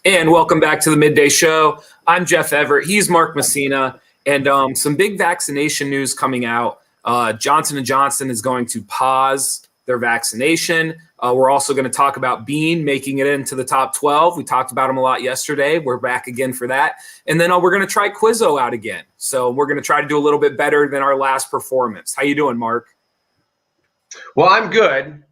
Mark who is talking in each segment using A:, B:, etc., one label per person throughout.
A: And welcome back to the Midday Show. I'm Jeff Everett. He's Mark Messina. And some big vaccination news coming out. Johnson & Johnson is going to pause their vaccination. We're also going to talk about Beane making it into the top 12. We talked about him a lot yesterday. We're back again for that. And then we're going to try Quzzio out again. So we're going to try to do a little bit better than our last performance. How you doing, Mark?
B: Well, I'm good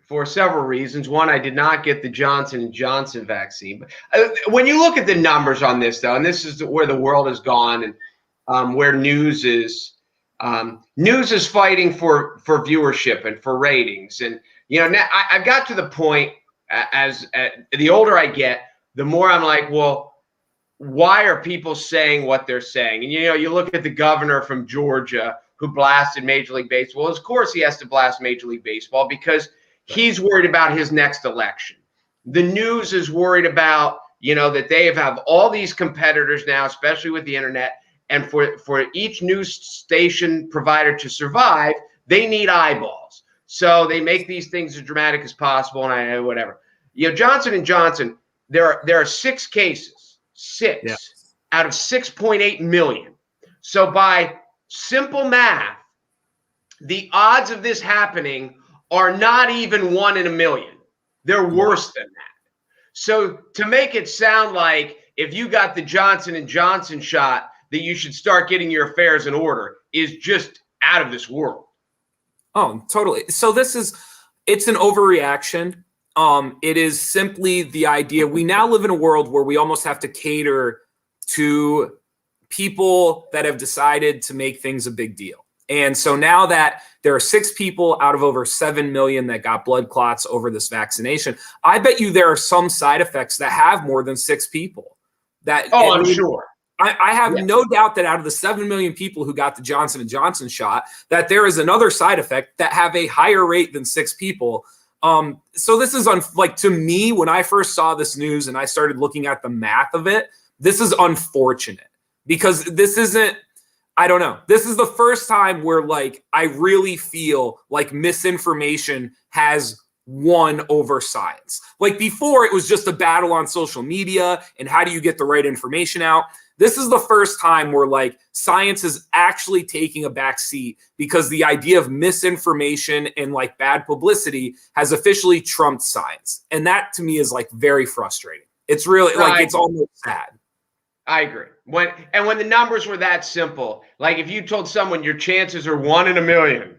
B: for several reasons. One, I did not get the Johnson & Johnson vaccine. But when you look at the numbers on this, though, and this is where the world has gone and where news is fighting for viewership and for ratings. And, you know, now I've got to the point as the older I get, the more I'm like, well, why are people saying what they're saying? And, you know, you look at the governor from Georgia who blasted Major League Baseball. Of course he has to blast Major League Baseball because he's worried about his next election. The news is worried about, you know, that they have all these competitors now, especially with the internet. And for each news station provider to survive, they need eyeballs. So they make these things as dramatic as possible, and whatever. You know, Johnson & Johnson, there are 6 cases, out of 6.8 million. So by simple math, the odds of this happening are not even 1 in a million. They're worse than that. So to make it sound like if you got the Johnson & Johnson shot, that you should start getting your affairs in order is just out of this world.
A: Oh, totally. So it's an overreaction. It is simply the idea. We now live in a world where we almost have to cater to people that have decided to make things a big deal. And so now that there are 6 people out of over 7 million that got blood clots over this vaccination, I bet you there are some side effects that have more than 6 people.
B: I'm sure.
A: I have no doubt that out of the 7 million people who got the Johnson & Johnson shot, that there is another side effect that have a higher rate than 6 people. So this is to me, when I first saw this news and I started looking at the math of it, this is unfortunate because this isn't, I don't know. This is the first time where I really feel like misinformation has won over science. Like before, it was just a battle on social media and how do you get the right information out? This is the first time where science is actually taking a back seat because the idea of misinformation and bad publicity has officially trumped science. And that to me is very frustrating. It's really it's almost sad.
B: I agree. When the numbers were that simple, if you told someone your chances are 1 in a million,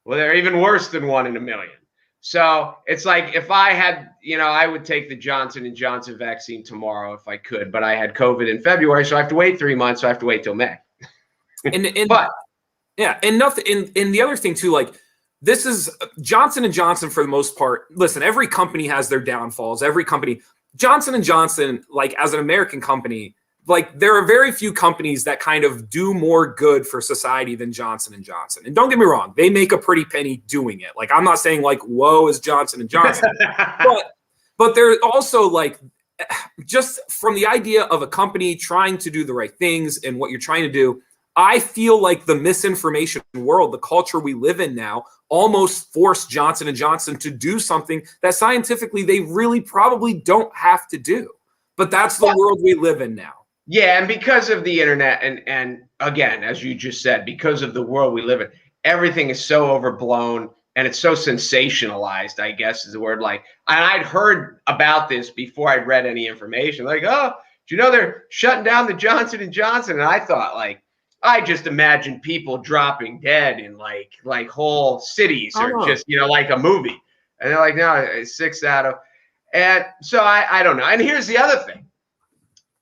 B: well, they're even worse than 1 in a million. So it's if I had, I would take the Johnson & Johnson vaccine tomorrow if I could, but I had COVID in February, so I have to wait 3 months. So I have to wait till May.
A: And the other thing too, this is Johnson & Johnson for the most part. Listen, every company has their downfalls. Every company, Johnson & Johnson, as an American company, there are very few companies that kind of do more good for society than Johnson & Johnson. And don't get me wrong, they make a pretty penny doing it. I'm not saying whoa is Johnson & Johnson, but they're also just from the idea of a company trying to do the right things and what you're trying to do, I feel like the misinformation world, the culture we live in now, almost forced Johnson & Johnson to do something that scientifically they really probably don't have to do. But that's the world we live in now.
B: Yeah, and because of the internet and again, as you just said, because of the world we live in, everything is so overblown and it's so sensationalized, I guess is the word. And I'd heard about this before I'd read any information. Oh, do you know they're shutting down the Johnson & Johnson? And I thought, I just imagined people dropping dead in whole cities or just, like a movie. And they're no, it's 6 out of. And so I don't know. And here's the other thing.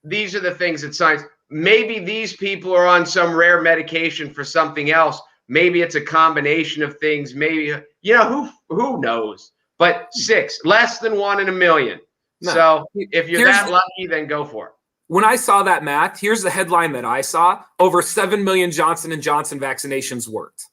B: These are the things that science, maybe these people are on some rare medication for something else. Maybe it's a combination of things. Maybe, who knows? But 6, less than 1 in a million. No. So if you're that lucky, then go for it.
A: When I saw that math, here's the headline that I saw. Over 7 million Johnson & Johnson vaccinations worked.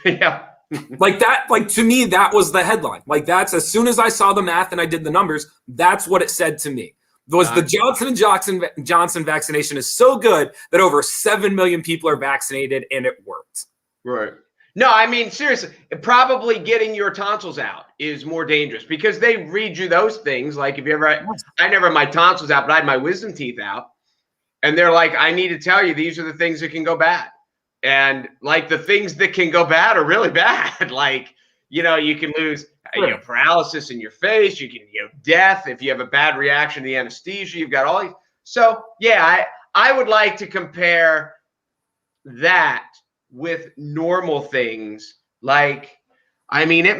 B: Yeah.
A: To me, that was the headline. That's as soon as I saw the math and I did the numbers, that's what it said to me. The Johnson & Johnson vaccination is so good that over 7 million people are vaccinated and it worked.
B: Right. No, I mean, seriously, probably getting your tonsils out is more dangerous because they read you those things. Like if you ever, I never had my tonsils out, but I had my wisdom teeth out. And they're like, I need to tell you, these are the things that can go bad. And like the things that can go bad are really bad. Like, you know, you can lose paralysis in your face. You can, death if you have a bad reaction to the anesthesia. You've got all these. So, yeah, I would like to compare that with normal things. Like, I mean, there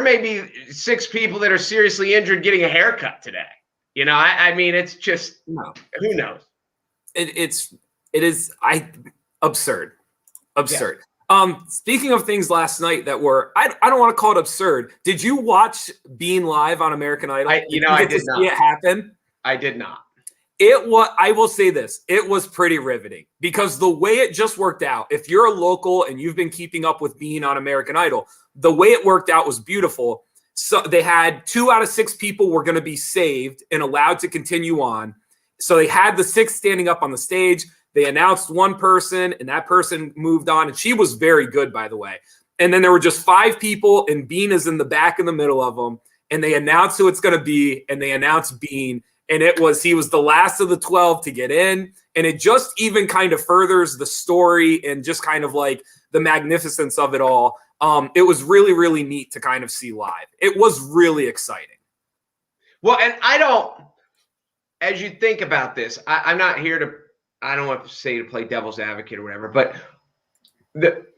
B: may be 6 people that are seriously injured getting a haircut today. You know, I mean, it's just who knows.
A: It is absurd.
B: Yeah.
A: Speaking of things last night that were, I don't want to call it absurd. Did you watch Beane live on American Idol?
B: I did not.
A: See it happen?
B: I did not.
A: I will say this, it was pretty riveting because the way it just worked out, if you're a local and you've been keeping up with Beane on American Idol, the way it worked out was beautiful. So they had 2 out of 6 people were going to be saved and allowed to continue on. So they had the 6 standing up on the stage. They announced one person and that person moved on. And she was very good, by the way. And then there were just 5 people and Beane is in the back in the middle of them. And they announced who it's going to be. And they announced Beane. And he was the last of the 12 to get in. And it just even kind of furthers the story and just kind of like the magnificence of it all. It was really, really neat to kind of see live. It was really exciting.
B: Well, and as you think about this, I'm not here to, I don't want to say to play devil's advocate or whatever, but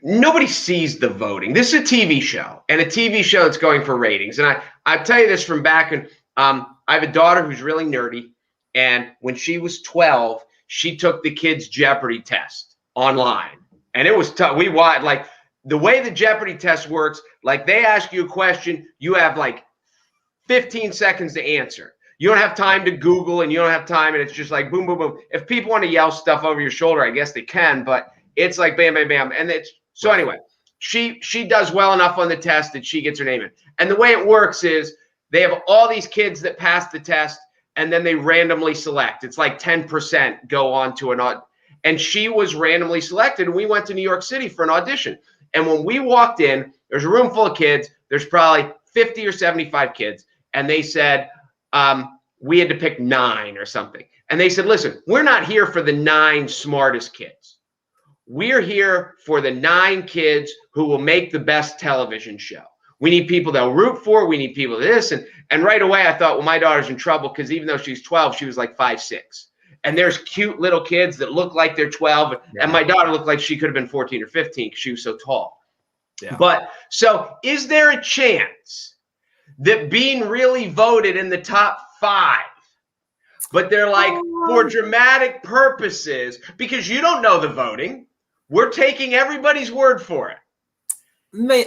B: nobody sees the voting. This is a TV show, and a TV show that's going for ratings. And I tell you this from back in, I have a daughter who's really nerdy, and when she was 12, she took the kids' Jeopardy test online, and it was tough. We watched, like, the way the Jeopardy test works, like they ask you a question, you have like 15 seconds to answer. You don't have time to Google and you don't have time. And it's just like boom, boom, boom. If people want to yell stuff over your shoulder, I guess they can, but it's like bam, bam, bam. And it's so anyway, she does well enough on the test that she gets her name in. And the way it works is they have all these kids that pass the test and then they randomly select. It's like 10% go on to and she was randomly selected. And we went to New York City for an audition. And when we walked in, there's a room full of kids. There's probably 50 or 75 kids. And they said, we had to pick 9 or something. And they said, listen, we're not here for the 9 smartest kids. We're here for the 9 kids who will make the best television show. We need people they'll root for. We need people this. And right away, I thought, well, my daughter's in trouble because even though she's 12, she was like 5'6". And there's cute little kids that look like they're 12. Yeah. And my daughter looked like she could have been 14 or 15 because she was so tall. Yeah. But so is there a chance that Beane really voted in the top 5? But they're like, for dramatic purposes, because you don't know the voting, we're taking everybody's word for it.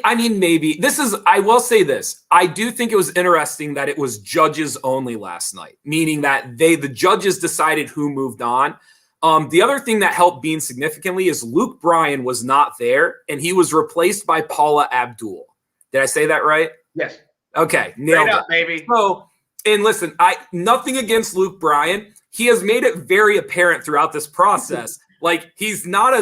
A: I mean, maybe. I will say this. I do think it was interesting that it was judges only last night, meaning that the judges decided who moved on. The other thing that helped Beane significantly is Luke Bryan was not there, and he was replaced by Paula Abdul. Did I say that right?
B: Yes.
A: Okay. Nailed it,
B: baby.
A: So, and listen, nothing against Luke Bryan. He has made it very apparent throughout this process. Like he's not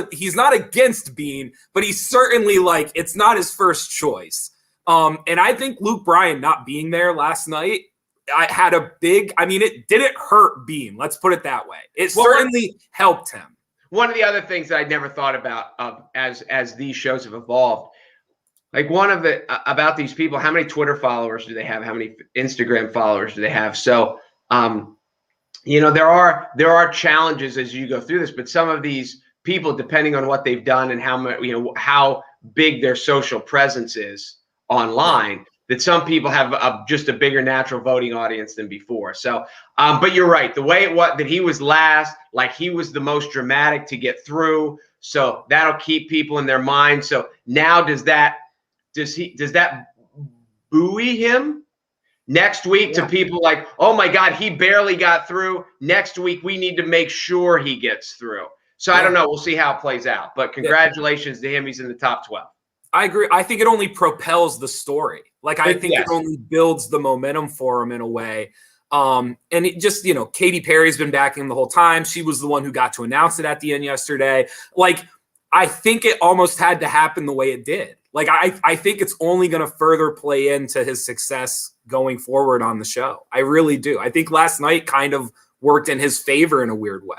A: against Beane, but he's certainly like it's not his first choice. And I think Luke Bryan not being there last night, it didn't hurt Beane. Let's put it that way. It certainly helped him.
B: One of the other things that I'd never thought about as these shows have evolved, like about these people, how many Twitter followers do they have? How many Instagram followers do they have? So, there are challenges as you go through this, but some of these people, depending on what they've done and how big their social presence is online, that some people have just a bigger natural voting audience than before. So, but you're right. The way that he was last, like he was the most dramatic to get through. So that'll keep people in their mind. So now does that buoy him? Next week to people like, oh my God, he barely got through. Next week, we need to make sure he gets through. So I don't know. We'll see how it plays out. But congratulations to him. He's in the top 12.
A: I agree. I think it only propels the story. Like I think it only builds the momentum for him in a way. And it just, Katy Perry's been backing him the whole time. She was the one who got to announce it at the end yesterday. Like I think it almost had to happen the way it did. Like, I think it's only going to further play into his success going forward on the show. I really do. I think last night kind of worked in his favor in a weird way.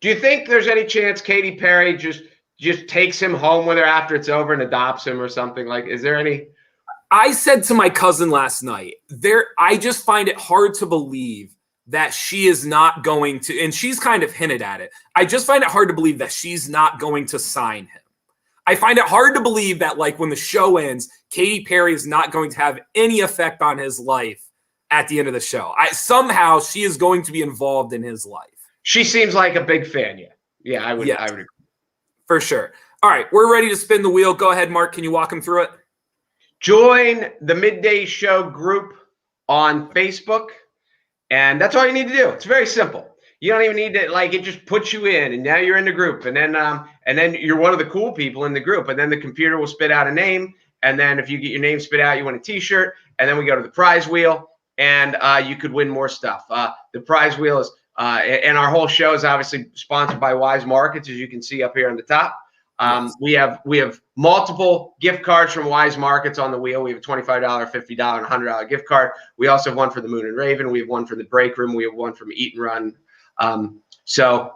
B: Do you think there's any chance Katy Perry just takes him home with her after it's over and adopts him or something? Like, is there any?
A: I said to my cousin last night, I just find it hard to believe that she is not going to, and she's kind of hinted at it. I just find it hard to believe that she's not going to sign him. I find it hard to believe that, like, when the show ends, Katy Perry is not going to have any effect on his life at the end of the show. Somehow she is going to be involved in his life.
B: She seems like a big fan. Yeah, I would agree.
A: For sure. All right, we're ready to spin the wheel. Go ahead, Mark. Can you walk him through it?
B: Join the Midday Show group on Facebook, and that's all you need to do. It's very simple. You don't even need to, like, it just puts you in, and now you're in the group, and then you're one of the cool people in the group, and then the computer will spit out a name, and then if you get your name spit out, you win a T-shirt, and then we go to the prize wheel, and you could win more stuff. The prize wheel is, and our whole show is obviously sponsored by Wise Markets, as you can see up here on the top.
A: Yes.
B: We have multiple gift cards from Wise Markets on the wheel. We have a $25, $50, and $100 gift card. We also have one for the Moon and Raven. We have one from the Break Room. We have one from Eat and Run. So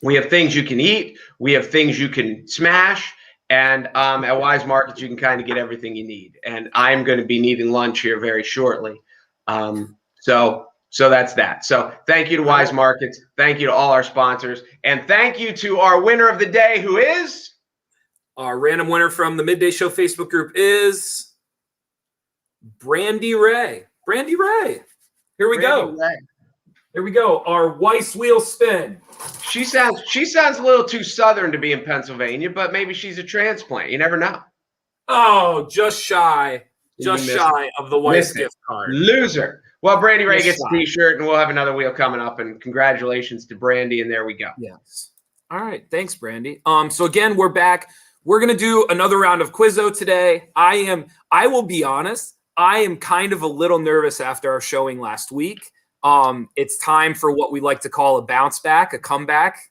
B: we have things you can eat. We have things you can smash. And at Wise Markets, you can kind of get everything you need. And I'm going to be needing lunch here very shortly. So that's that. So thank you to Wise Markets. Thank you to all our sponsors. And thank you to our winner of the day, who is?
A: Our random winner from the Midday Show Facebook group is Brandy Ray. Brandy Ray. Here we go. Here we go. Our Weiss wheel spin.
B: She sounds a little too Southern to be in Pennsylvania, but maybe she's a transplant. You never know.
A: Oh, just shy of the Weiss gift card.
B: Loser. Well, Brandy Ray gets a T-shirt, and we'll have another wheel coming up. And congratulations to Brandy, and there we go.
A: Yes. All right. Thanks, Brandy. So again, we're back. We're gonna do another round of Quizzo today. I will be honest. I am kind of a little nervous after our showing last week. It's time for what we like to call a bounce back, a comeback.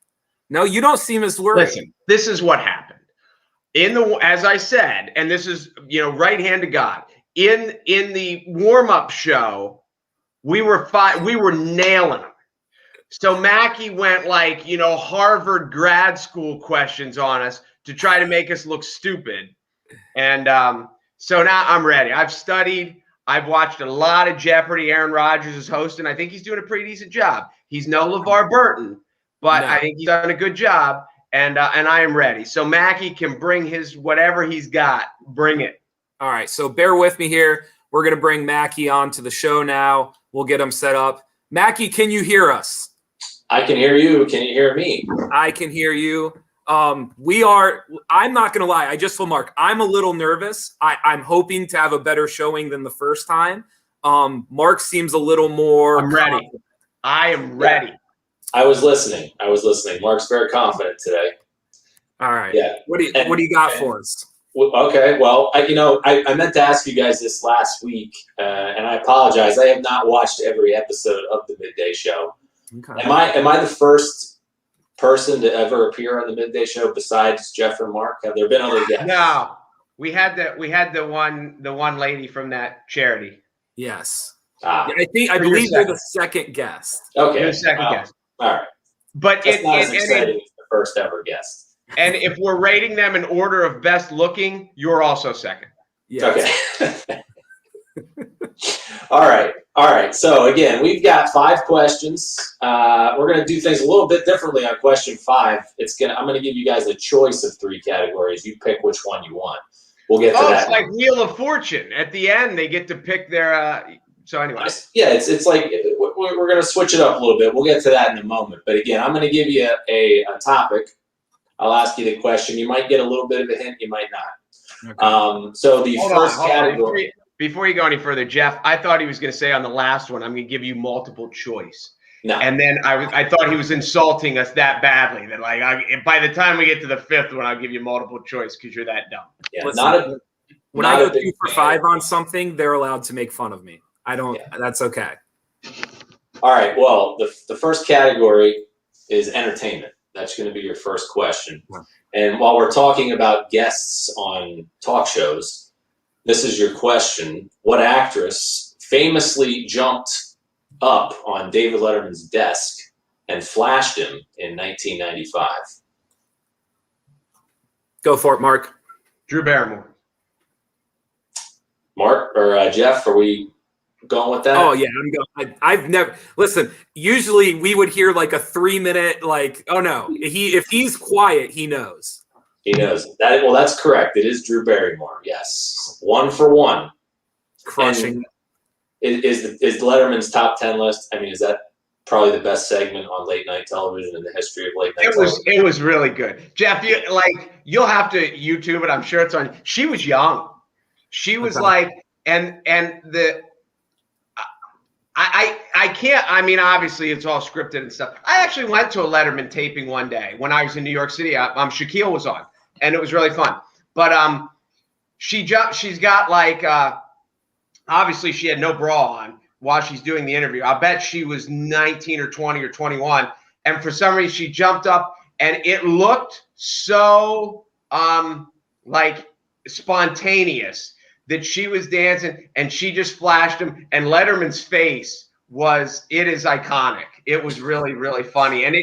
A: No, you don't seem as worried.
B: Listen, this is what happened. As I said, and this is, right hand to God. In the warm-up show, we were nailing them. So Mackey went like, Harvard grad school questions on us to try to make us look stupid. And so now I'm ready. I've studied. I've watched a lot of Jeopardy. Aaron Rodgers is hosting. I think he's doing a pretty decent job. He's no LeVar Burton, but I think he's done a good job. And I am ready. So Mackey can bring his whatever he's got. Bring it.
A: All right. So bear with me here. We're going to bring Mackey on to the show now. We'll get him set up. Mackey, can you hear us?
C: I can hear you. Can you hear me?
A: I can hear you. I'm not going to lie. I just told Mark, I'm a little nervous. I'm hoping to have a better showing than the first time. Mark seems a little more.
B: I'm ready. I am ready.
C: Yeah. I was listening. Mark's very confident today.
A: All right.
C: Yeah.
A: What do you got for us?
C: Okay. Well, I meant to ask you guys this last week, and I apologize. I have not watched every episode of the Midday Show. Okay. Am I the first person to ever appear on the Midday Show besides Jeff and Mark? Have there been other guests?
B: No. We had the one lady from that charity.
A: Yes. I believe you're the second guest.
C: Okay.
B: You're the second guest.
C: All right.
B: But
C: it's not as exciting as the first ever guest.
B: And if we're rating them in order of best looking, you're also second.
A: Yes.
C: Okay. All right. So again, we've got 5 questions. We're going to do things a little bit differently on question 5. I'm going to give you guys a choice of 3 categories. You pick which one you want. We'll get to that.
B: It's like Wheel of Fortune. At the end, they get to pick their. So anyway.
C: Yeah, it's like we're going to switch it up a little bit. We'll get to that in a moment. But again, I'm going to give you a topic. I'll ask you the question. You might get a little bit of a hint. You might not. Okay. So the first category.
B: Before you go any further, Jeff, I thought he was going to say on the last one, I'm going to give you multiple choice.
C: No.
B: And then I thought he was insulting us that badly that by the time we get to the 5th one, I'll give you multiple choice because you're that dumb.
C: Yeah,
A: listen, when I go 2 for 5 on something, they're allowed to make fun of me. I don't. Yeah. That's okay.
C: All right. Well, the first category is entertainment. That's going to be your first question. And while we're talking about guests on talk shows, this is your question. What actress famously jumped up on David Letterman's desk and flashed him in 1995?
A: Go for it, Mark.
B: Drew Barrymore.
C: Mark or Jeff, are we going with that?
A: Oh yeah, I'm going. I've never listen. Usually we would hear like a 3-minute like. Oh no, if he's quiet, he knows.
C: He knows that. Well, that's correct. It is Drew Barrymore. Yes, 1 for 1.
A: Crushing.
C: And is Letterman's top 10 list? I mean, is that probably the best segment on late night television in the history of late night television?
B: It was really good. Jeff, you'll have to YouTube it. I'm sure it's on. She was young. She was like, and the. I can't. I mean, obviously, it's all scripted and stuff. I actually went to a Letterman taping one day when I was in New York City. Shaquille was on, and it was really fun. But she's got like obviously she had no bra on while she's doing the interview. I bet she was 19 or 20 or 21, and for some reason she jumped up, and it looked so like spontaneous that she was dancing and she just flashed him, and Letterman's face is iconic. It was really, really funny. And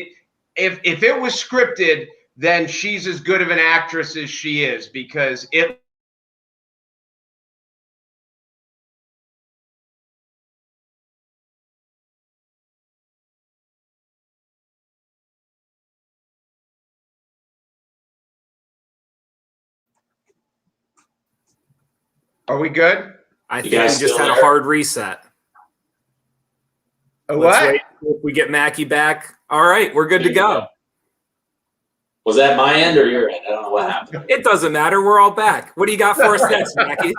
B: if it was scripted, then she's as good of an actress as she is, because it. Are we good?
A: I think we just had a hard reset.
B: A
A: Let's
B: what?
A: wait if we get Mackey back. All right, we're good to go.
C: Was that my end or your end? I don't know what happened.
A: It doesn't matter. We're all back. What do you got for us next, Mackey?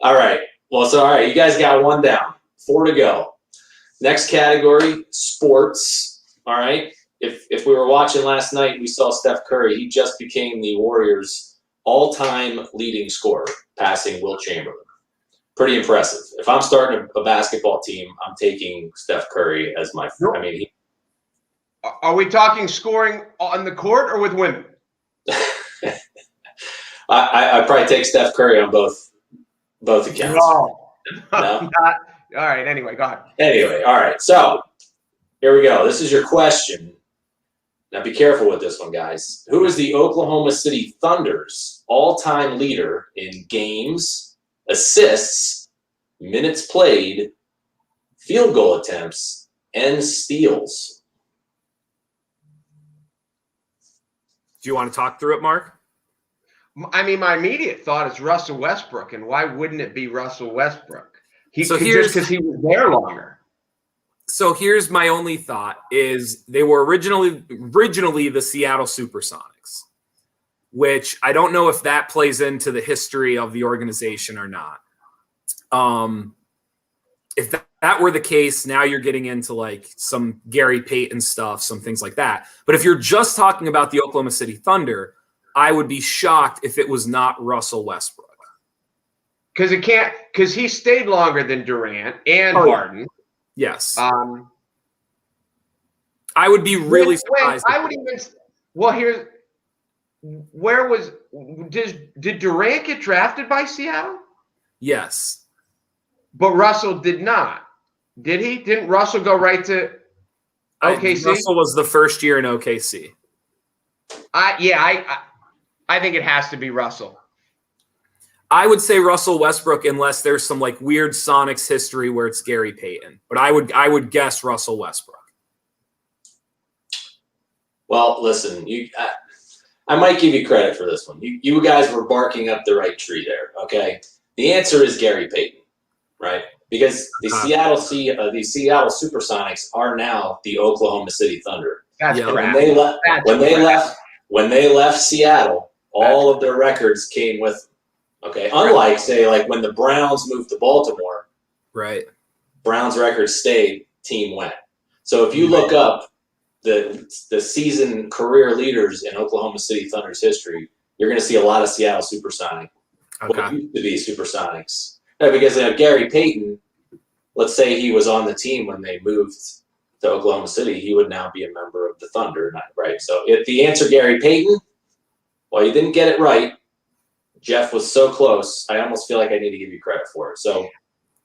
C: All right. Well, so all right, you guys got 1 down, 4 to go. Next category, sports. All right. If we were watching last night, we saw Steph Curry. He just became the Warriors' all-time leading scorer, passing Wilt Chamberlain. Pretty impressive. If I'm starting a basketball team, I'm taking Steph Curry as my. I mean,
B: are we talking scoring on the court or with women?
C: I probably take Steph Curry on both accounts.
B: No.
C: No?
B: All right. Anyway, go ahead.
C: Anyway, all right. So here we go. This is your question. Now be careful with this one, guys. Who is the Oklahoma City Thunder's all-time leader in games, assists, minutes played, field goal attempts, and steals?
A: Do you want to talk through it, Mark?
B: I mean, my immediate thought is Russell Westbrook, and why wouldn't it be Russell Westbrook? Just because he was there longer.
A: So here's my only thought is they were originally the Seattle Supersonics, which I don't know if that plays into the history of the organization or not. If that were the case, now you're getting into like some Gary Payton stuff, some things like that. But if you're just talking about the Oklahoma City Thunder, I would be shocked if it was not Russell Westbrook.
B: Because he stayed longer than Durant and Harden.
A: Yes. I would be really surprised.
B: Did Durant get drafted by Seattle?
A: Yes.
B: But Russell did not. Did he? Didn't Russell go right to OKC?
A: Russell was the first year in OKC.
B: I think it has to be Russell.
A: I would say Russell Westbrook, unless there's some like weird Sonics history where it's Gary Payton. But I would guess Russell Westbrook.
C: Well, listen, I might give you credit for this one. You guys were barking up the right tree there. Okay, the answer is Gary Payton, right? Because the Seattle Supersonics are now the Oklahoma City Thunder.
B: That's
C: crap. When they left Seattle, all of their records came with them. Okay, unlike say like when the Browns moved to Baltimore,
A: right?
C: Browns records stayed, team went. So if you look up the season career leaders in Oklahoma City Thunder's history, you're going to see a lot of Seattle Supersonic.
A: Okay.
C: What used to be Supersonics. Because Gary Payton, let's say he was on the team when they moved to Oklahoma City, he would now be a member of the Thunder, right? So if the answer, Gary Payton, well, you didn't get it right. Jeff was so close. I almost feel like I need to give you credit for it. So,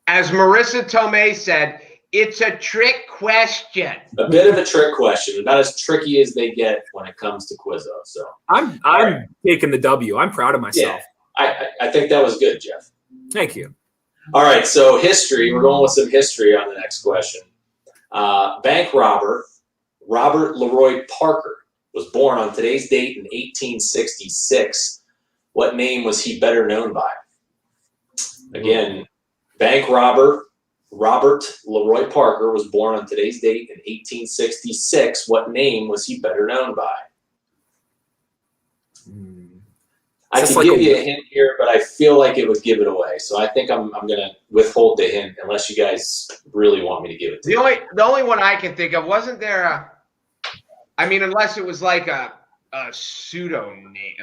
B: as Marissa Tomei said, it's a trick question.
C: A bit of a trick question, about as tricky as they get when it comes to Quizzo. So
A: I'm taking the W. I'm proud of myself.
C: Yeah, I think that was good, Jeff.
A: Thank you.
C: All right, so history. We're going with some history on the next question. Bank robber Robert Leroy Parker was born on today's date in 1866. What name was he better known by? Again, bank robber Robert Leroy Parker was born on today's date in 1866. What name was he better known by? I can give you a hint here, but I feel like it would give it away. So I think I'm going to withhold the hint unless you guys really want me to give it to you.
B: The only one I can think of, wasn't there unless it was like a pseudo name,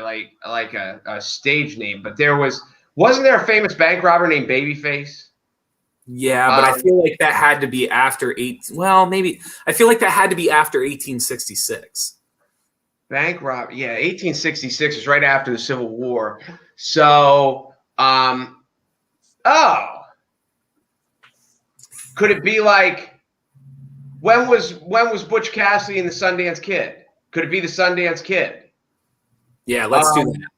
B: like a stage name, but wasn't there a famous bank robber named Babyface?
A: Yeah, but I feel like that had to be after I feel like that had to be after 1866.
B: Bank robber, 1866 is right after the Civil War. So, could it be like when was Butch Cassidy and the Sundance Kid? Could it be the Sundance Kid?
A: Yeah, let's do that.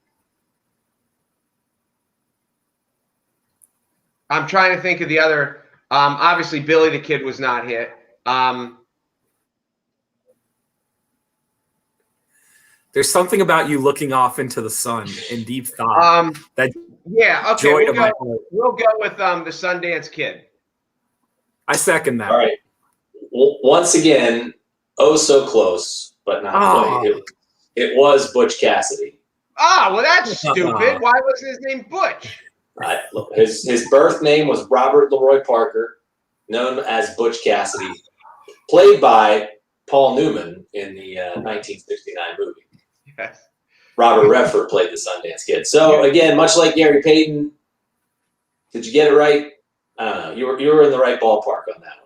B: I'm trying to think of the other. Obviously, Billy the Kid was not hit.
A: There's something about you looking off into the sun in deep thought.
B: Okay. We'll go with the Sundance Kid.
A: I second that.
C: All right. Once again, so close, but not quite. It was Butch Cassidy.
B: Well, that's stupid. Why wasn't his name Butch?
C: His birth name was Robert Leroy Parker, known as Butch Cassidy, played by Paul Newman in the 1969 movie.
B: Yes.
C: Robert Redford played the Sundance Kid. So again, much like Gary Payton, did you get it right? I don't know. You were in the right ballpark on that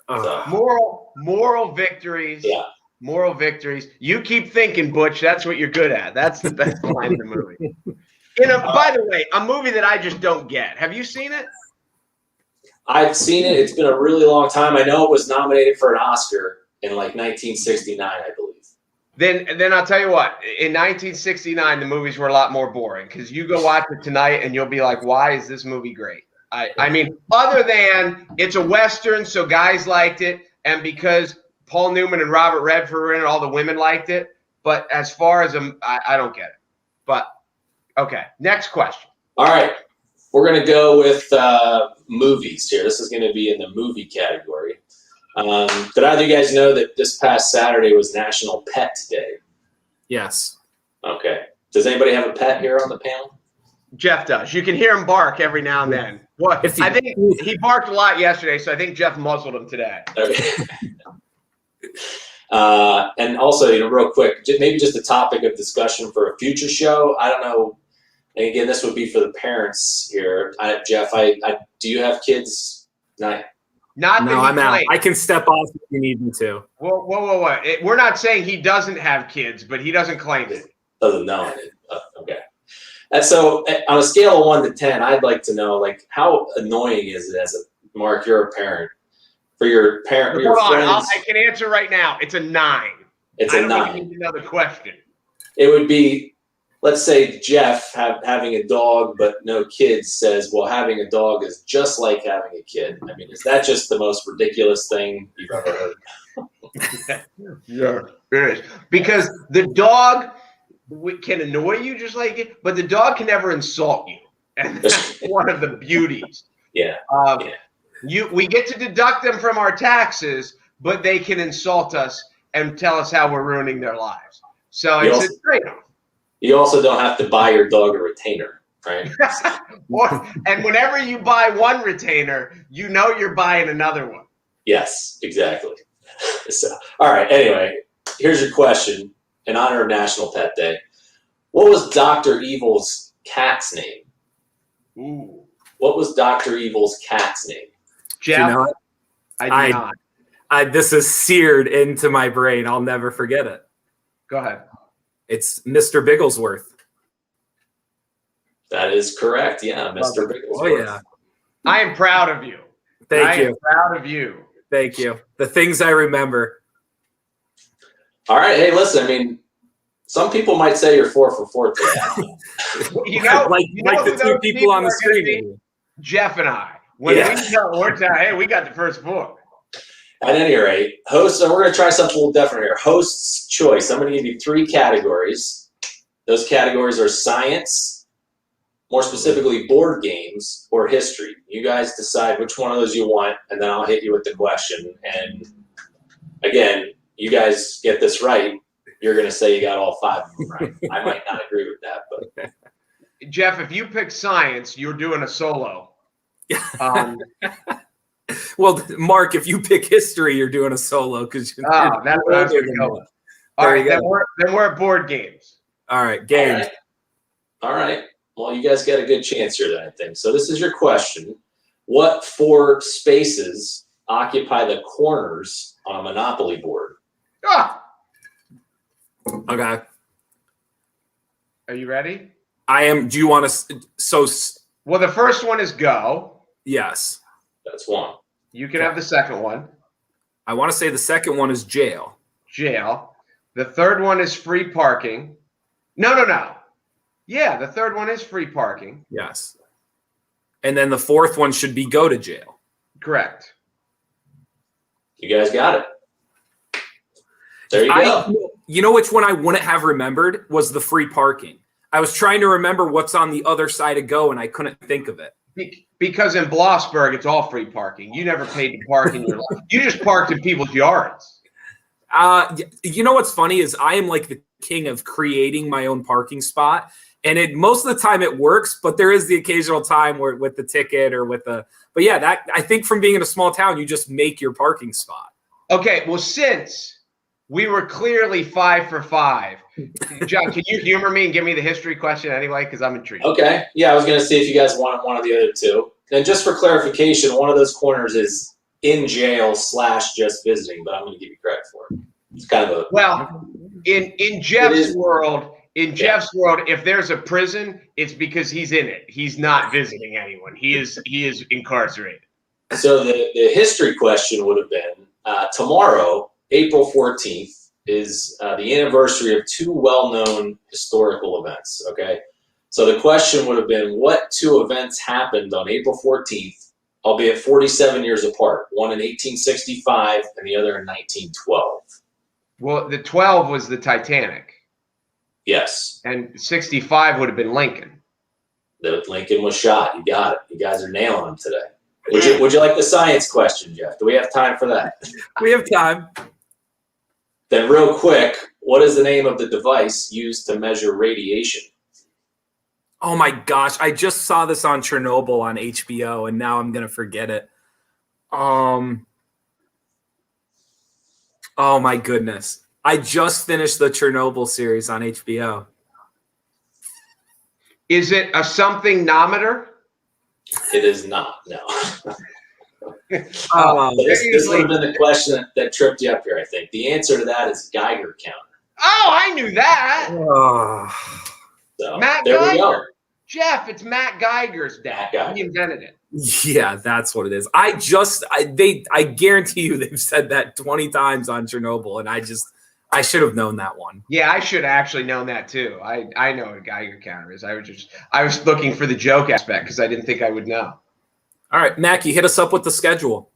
C: one. So.
B: Moral victories.
C: Yeah.
B: Moral victories. You keep thinking, Butch. That's what you're good at. That's the best line in the movie. By the way, a movie that I just don't get. Have you seen it?
C: I've seen it. It's been a really long time. I know it was nominated for an Oscar in like 1969, I believe.
B: Then I'll tell you what. In 1969, the movies were a lot more boring because you go watch it tonight and you'll be like, "Why is this movie great?" I mean, other than it's a Western, so guys liked it, and because Paul Newman and Robert Redford were in it, all the women liked it. But as far as I don't get it. But okay, next question.
C: All right, we're gonna go with movies here. This is gonna be in the movie category. Did either of you guys know that this past Saturday was National Pet Day?
A: Yes.
C: Okay. Does anybody have a pet here on the panel?
B: Jeff does. You can hear him bark every now and then. What? I think he barked a lot yesterday, so I think Jeff muzzled him today.
C: Okay. And also, real quick, maybe just a topic of discussion for a future show. I don't know. And again, this would be for the parents here. Jeff, do you have kids?
A: No, I'm out. I can step off if you need me to.
B: Whoa. We're not saying he doesn't have kids, but he doesn't claim it.
C: Doesn't know it. Okay. And so on a scale of 1 to 10, I'd like to know, like, how annoying is it Mark, you're a parent, for your parent, or your friends?
B: I can answer right now. It's a 9.
C: It's a 9.
B: I don't think you need another question.
C: It would be, let's say Jeff having a dog but no kids says, well, having a dog is just like having a kid. I mean, is that just the most ridiculous thing you've ever heard?
B: Yeah, it is. Because the dog can annoy you just like it, but the dog can never insult you. And that's one of the beauties.
C: Yeah.
B: We get to deduct them from our taxes, but they can insult us and tell us how we're ruining their lives. So it's a trade-off.
C: You also don't have to buy your dog a retainer, right?
B: And whenever you buy one retainer, you know you're buying another one.
C: Yes, exactly. So, all right. Anyway, here's your question in honor of National Pet Day. What was Dr. Evil's cat's name?
B: Ooh.
C: What was Dr. Evil's cat's name?
B: Jeff,
A: you know,
B: I do not.
A: This is seared into my brain. I'll never forget it.
B: Go ahead.
A: It's Mr. Bigglesworth.
C: That is correct. Yeah, Mr. Bigglesworth.
A: Oh, yeah.
B: I am proud of you.
A: Thank you.
B: I am proud of you.
A: Thank you. The things I remember.
C: All right. Hey, listen, I mean, some people might say you're 4 for 4 today.
A: like the two people on the screen.
B: Jeff and I. When we're telling, hey, we got the first 4.
C: At any rate, hosts, and we're going to try something a little different here. Host's choice. I'm going to give you 3 categories. Those categories are science, more specifically board games, or history. You guys decide which one of those you want, and then I'll hit you with the question. And again, you guys get this right, you're going to say you got all 5 of them right. I might not agree with that, but
B: Jeff, if you pick science, you're doing a solo.
A: Well, Mark, if you pick history, you're doing a solo because
B: that's what I was going to go with. All right, then we're at board games.
A: All right, games.
C: All right. Well, you guys got a good chance here then, I think. So this is your question. What 4 spaces occupy the corners on a Monopoly board?
A: Okay.
B: Are you ready?
A: I am. Do you want to?
B: Well, the first one is go.
A: Yes.
C: That's 1.
B: You can have the second one.
A: I want to say the second one is jail.
B: Jail. The third one is free parking. No. Yeah, the third one is free parking.
A: Yes. And then the fourth one should be go to jail.
B: Correct.
C: You guys got it. There you go.
A: You know which one I wouldn't have remembered was the free parking. I was trying to remember what's on the other side of go, and I couldn't think of it.
B: Because in Blossburg, it's all free parking. You never paid to park in your life. You just parked in people's yards.
A: You know what's funny is I am like the king of creating my own parking spot. And most of the time it works, but there is the occasional time where with the ticket or with the – but, yeah, that I think from being in a small town, you just make your parking spot.
B: Okay, well, since we were clearly 5 for 5, John, can you humor me and give me the history question anyway? Because I'm intrigued.
C: Okay. Yeah, I was going to see if you guys wanted one of the other 2. And just for clarification, one of those corners is in jail / just visiting, but I'm going to give you credit for it. It's kind of a –
B: Well, in Jeff's world – Jeff's world, if there's a prison, it's because he's in it. He's not visiting anyone. He is incarcerated.
C: So the history question would have been tomorrow, April 14th, is the anniversary of 2 well-known historical events. Okay, so the question would have been, what 2 events happened on April 14th, albeit 47 years apart? One in 1865 and the other in 1912.
B: Well, the 12 was the Titanic.
C: Yes.
B: And 65 would have been Lincoln.
C: Lincoln was shot. You got it. You guys are nailing them today. Would you like the science question, Jeff? Do we have time for that?
A: We have time.
C: Then real quick, what is the name of the device used to measure radiation?
A: Oh, my gosh. I just saw this on Chernobyl on HBO, and now I'm going to forget it. Oh, my goodness. I just finished the Chernobyl series on HBO.
B: Is it a something-nometer?
C: It is not, no. This
B: Seriously?
C: would have been the question that tripped you up here, I think. The answer to that is Geiger counter.
B: Oh, I knew that.
C: So,
B: Matt
C: there
B: Geiger.
C: we go.
B: Jeff, it's Matt Geiger's dad.
C: Matt Geiger.
B: He invented it.
A: Yeah, that's what it is. I guarantee you they've said that 20 times on Chernobyl, and I should have known that one.
B: Yeah, I should have actually known that too. I know what a Geiger counter is. I was looking for the joke aspect because I didn't think I would know.
A: All right, Mackie, hit us up with the schedule.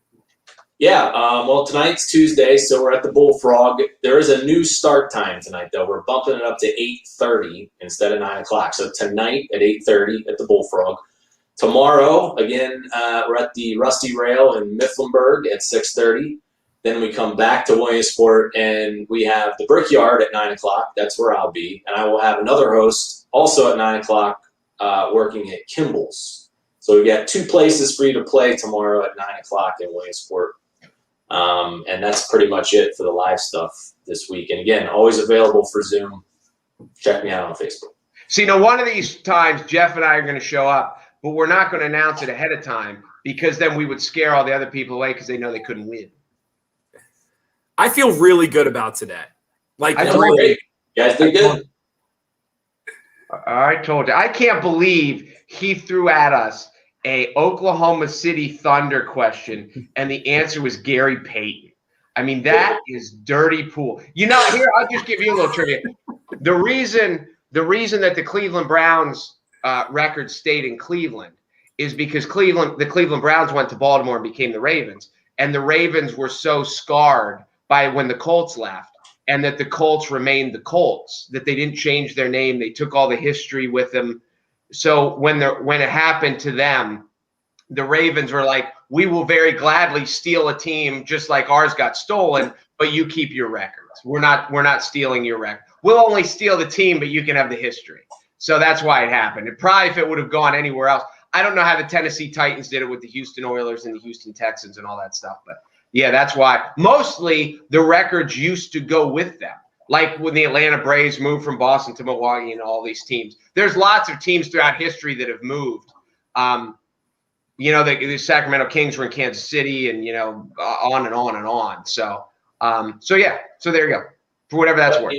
C: Yeah, well, tonight's Tuesday, so we're at the Bullfrog. There is a new start time tonight, though. We're bumping it up to 8:30 instead of 9 o'clock. So tonight at 8:30 at the Bullfrog. Tomorrow, again, we're at the Rusty Rail in Mifflinburg at 6:30. Then we come back to Williamsport, and we have the Brickyard at 9 o'clock. That's where I'll be. And I will have another host also at 9 o'clock working at Kimball's. So we've got 2 places for you to play tomorrow at 9 o'clock in Williamsport. And that's pretty much it for the live stuff this week. And again, always available for Zoom. Check me out on Facebook.
B: See, now one of these times, Jeff and I are going to show up, but we're not going to announce it ahead of time because then we would scare all the other people away because they know they couldn't win.
A: I feel really good about today. Like,
B: I told you.
C: You guys did good.
B: I told you. I can't believe he threw at us a Oklahoma City Thunder question, and the answer was Gary Payton. I mean, that is dirty pool. You know, here, I'll just give you a little trivia. The reason that the Cleveland Browns record stayed in Cleveland is because the Cleveland Browns went to Baltimore and became the Ravens, and the Ravens were so scarred by when the Colts left, and that the Colts remained the Colts, that they didn't change their name. They took all the history with them. So when it happened to them, the Ravens were like, we will very gladly steal a team just like ours got stolen, but you keep your records. We're not stealing your record. We'll only steal the team, but you can have the history. So that's why it happened. And probably if it would have gone anywhere else, I don't know how the Tennessee Titans did it with the Houston Oilers and the Houston Texans and all that stuff, but yeah, that's why. Mostly the records used to go with them. Like when the Atlanta Braves moved from Boston to Milwaukee and all these teams. There's lots of teams throughout history that have moved. You know, the Sacramento Kings were in Kansas City, and, you know, on and on and on. So, yeah. So there you go. For whatever that's worth.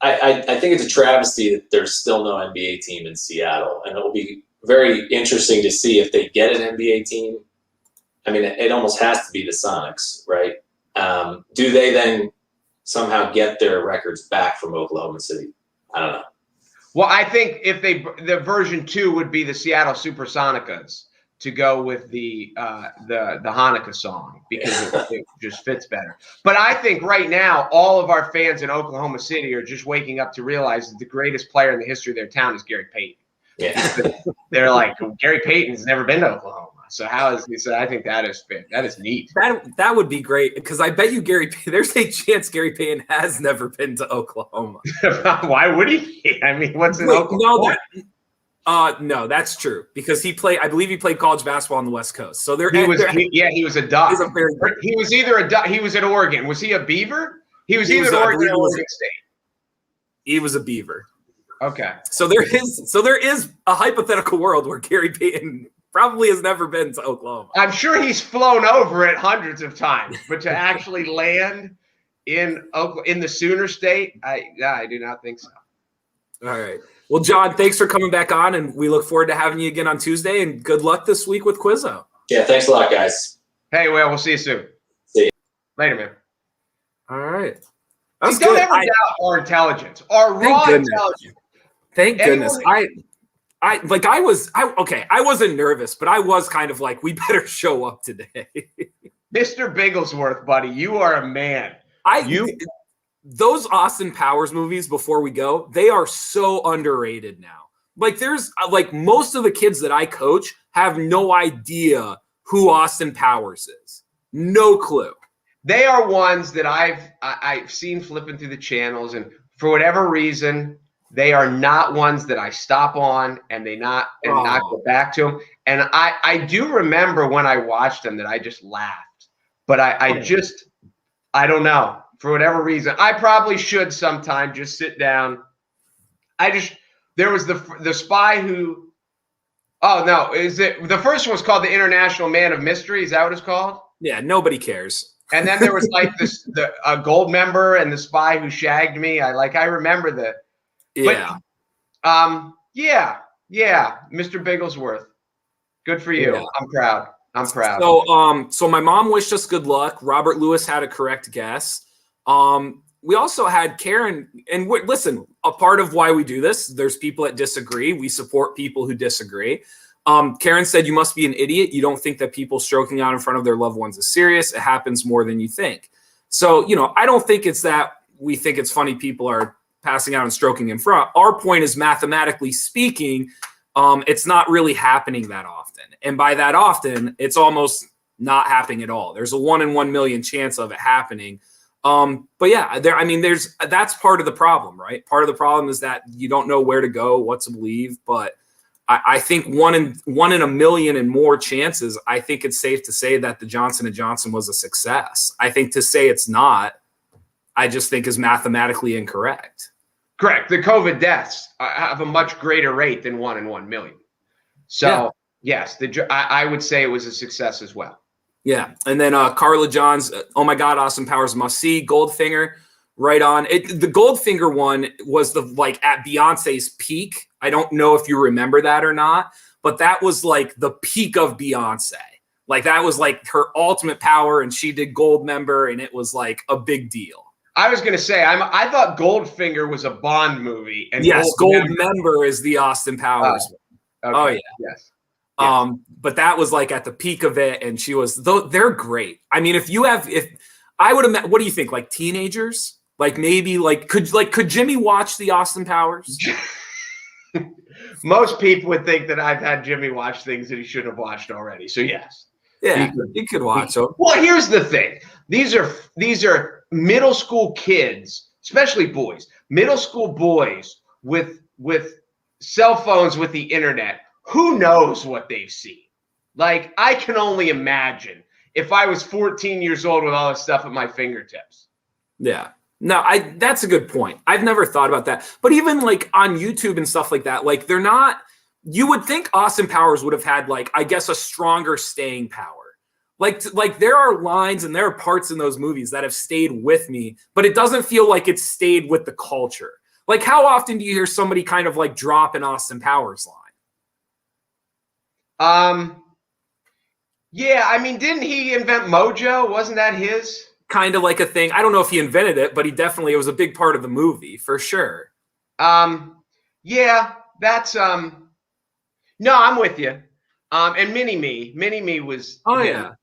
C: I think it's a travesty that there's still no NBA team in Seattle, and it will be very interesting to see if they get an NBA team. I mean, it almost has to be the Sonics, right? Do they then somehow get their records back from Oklahoma City? I don't know.
B: Well, I think if the version 2 would be the Seattle Supersonicas to go with the Hanukkah song, because it just fits better. But I think right now all of our fans in Oklahoma City are just waking up to realize that the greatest player in the history of their town is Gary Payton.
C: Yeah.
B: They're like, Gary Payton's never been to Oklahoma. So I think that is fit. That is neat.
A: That would be great, because I bet you there's a chance Gary Payton has never been to Oklahoma.
B: Why would he? I mean, what's in Oklahoma?
A: No, that's true, because I believe he played college basketball on the West Coast. So
B: he was a Duck. He was either a Duck. He was at Oregon. Was he a Beaver? He was either at Oregon or Oregon State.
A: He was a Beaver.
B: Okay.
A: So there is a hypothetical world where Gary Payton probably has never been to Oklahoma.
B: I'm sure he's flown over it hundreds of times, but to actually land in the Sooner State, I do not think so.
A: All right. Well, Jon, thanks for coming back on, and we look forward to having you again on Tuesday, and good luck this week with Quzzio.
C: Yeah, thanks a lot, guys.
B: Hey, well, we'll see you soon.
C: See you.
B: Later, man.
A: All right.
B: Don't ever doubt our intelligence, our raw intelligence.
A: Thank goodness. I wasn't nervous, but I was kind of like, we better show up today.
B: Mr. Bigglesworth, buddy, you are a man.
A: Those Austin Powers movies, before we go, they are so underrated now. Like, there's most of the kids that I coach have no idea who Austin Powers is. No clue.
B: They are ones that I've seen flipping through the channels, and for whatever reason, they are not ones that I stop on and not go back to them. And I do remember when I watched them that I just laughed, but I don't know. For whatever reason, I probably should sometime just sit down. There was the spy who, oh no, the first one was called The International Man of Mystery. Is that what it's called?
A: Yeah, nobody cares.
B: And then there was like a gold member and the spy who shagged me. I remember the,
A: yeah.
B: But, yeah, Mr. Bigglesworth. Good for you. Yeah. I'm proud.
A: So my mom wished us good luck. Robert Lewis had a correct guess. We also had Karen, and listen, a part of why we do this, there's people that disagree. We support people who disagree. Karen said, you must be an idiot. You don't think that people stroking out in front of their loved ones is serious. It happens more than you think. So, I don't think it's that we think it's funny people are passing out and stroking in front. Our point is, mathematically speaking, it's not really happening that often. And by that often, it's almost not happening at all. There's a 1 in 1 million chance of it happening. But yeah, that's part of the problem, right? Part of the problem is that you don't know where to go, what to believe. But I think 1 in a million and more chances, I think it's safe to say that the Johnson & Johnson was a success. I think to say it's not, I just think is mathematically incorrect.
B: Correct. The COVID deaths have a much greater rate than 1 in 1 million. So yes, I would say it was a success as well.
A: Yeah. And then Carla Johns, oh my God, Austin Powers must see. Goldfinger, right on. The Goldfinger one was like at Beyonce's peak. I don't know if you remember that or not, but that was like the peak of Beyonce. Like that was like her ultimate power, and she did Goldmember, and it was like a big deal.
B: I was going to say, I thought Goldfinger was a Bond movie. And
A: yes, Goldmember is the Austin Powers one.
B: Okay.
A: Oh, yeah.
B: Yes.
A: But that was like at the peak of it, and she was, they're great. I mean, if I would have, what do you think? Like teenagers? Like maybe could Jimmy watch the Austin Powers?
B: Most people would think that I've had Jimmy watch things that he should have watched already. So yes.
A: Yeah, he could watch them.
B: Well, here's the thing. These are middle school kids, especially boys, middle school boys with cell phones with the internet. Who knows what they've seen? Like, I can only imagine if I was 14 years old with all this stuff at my fingertips.
A: Yeah. No, that's a good point. I've never thought about that. But even like on YouTube and stuff like that, like they're not, you would think Austin Powers would have had like, I guess, a stronger staying power. Like there are lines and there are parts in those movies that have stayed with me, but it doesn't feel like it's stayed with the culture. Like how often do you hear somebody kind of like drop an Austin Powers line?
B: Yeah, I mean, didn't he invent Mojo? Wasn't that his?
A: Kind of like a thing. I don't know if he invented it, but it was a big part of the movie for sure.
B: Yeah, that's no, I'm with you. And Mini-Me was.
A: Oh yeah.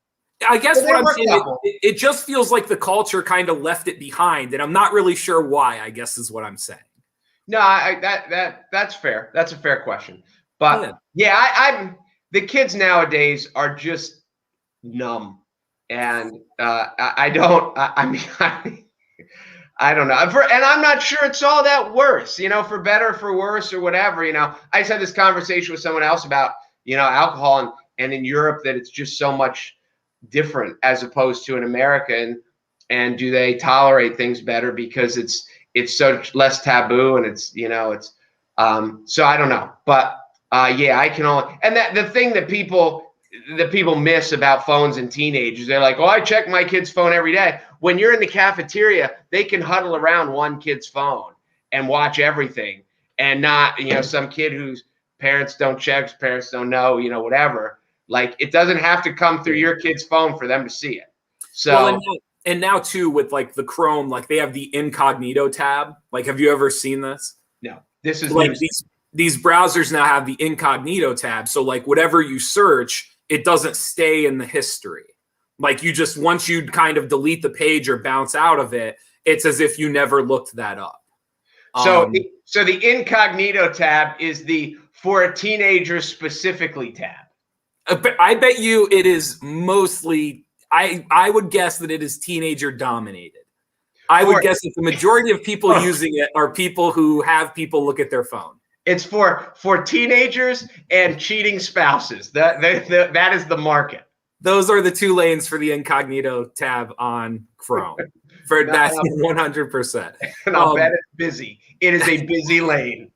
A: I guess what I'm saying, it just feels like the culture kind of left it behind, and I'm not really sure why, I guess is what I'm saying.
B: No, that's fair. That's a fair question. But I'm the kids nowadays are just numb. And I don't know. And I'm not sure it's all that worse, for better, for worse, or whatever. I just had this conversation with someone else about, alcohol and in Europe that it's just so much different as opposed to in America. And do they tolerate things better because it's so less taboo and it's so I don't know. But I can only, and that the thing that people miss about phones and teenagers, they're like, oh, I check my kid's phone every day. When you're in the cafeteria, they can huddle around one kid's phone and watch everything, and not, some kid whose parents don't check, parents don't know, whatever. Like, it doesn't have to come through your kid's phone for them to see it. So,
A: and now too, with like the Chrome, like they have the incognito tab. Like, have you ever seen this?
B: No, this is
A: like these browsers now have the incognito tab. So like whatever you search, it doesn't stay in the history. Like once you kind of delete the page or bounce out of it, it's as if you never looked that up.
B: So the incognito tab is the for a teenager specifically tab.
A: I bet you it is mostly, I would guess that it is teenager dominated. I would guess that the majority of people using it are people who have people look at their phone.
B: It's for teenagers and cheating spouses. That is the market.
A: Those are the two lanes for the incognito tab on Chrome. For that's 100%.
B: And I'll bet it's busy. It is a busy lane.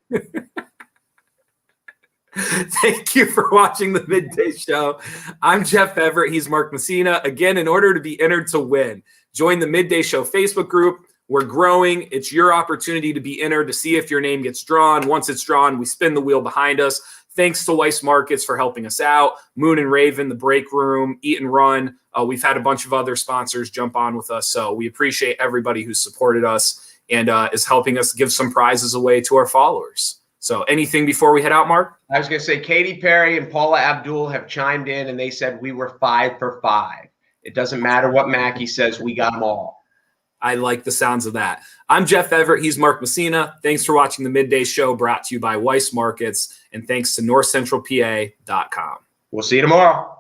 A: Thank you for watching the Midday Show. I'm Jeff Everett. He's Mark Messina. Again, in order to be entered to win, join the Midday Show Facebook group. We're growing. It's your opportunity to be entered to see if your name gets drawn. Once it's drawn, we spin the wheel behind us. Thanks to Weiss Markets for helping us out. Moon and Raven, The Break Room, Eat and Run. We've had a bunch of other sponsors jump on with us. So we appreciate everybody who's supported us and is helping us give some prizes away to our followers. So anything before we head out, Mark?
B: I was going to say Katy Perry and Paula Abdul have chimed in, and they said we were 5 for 5. It doesn't matter what Mackey says. We got them all.
A: I like the sounds of that. I'm Jeff Everett. He's Mark Messina. Thanks for watching the Midday Show, brought to you by Weiss Markets, and thanks to NorthcentralPa.com.
B: We'll see you tomorrow.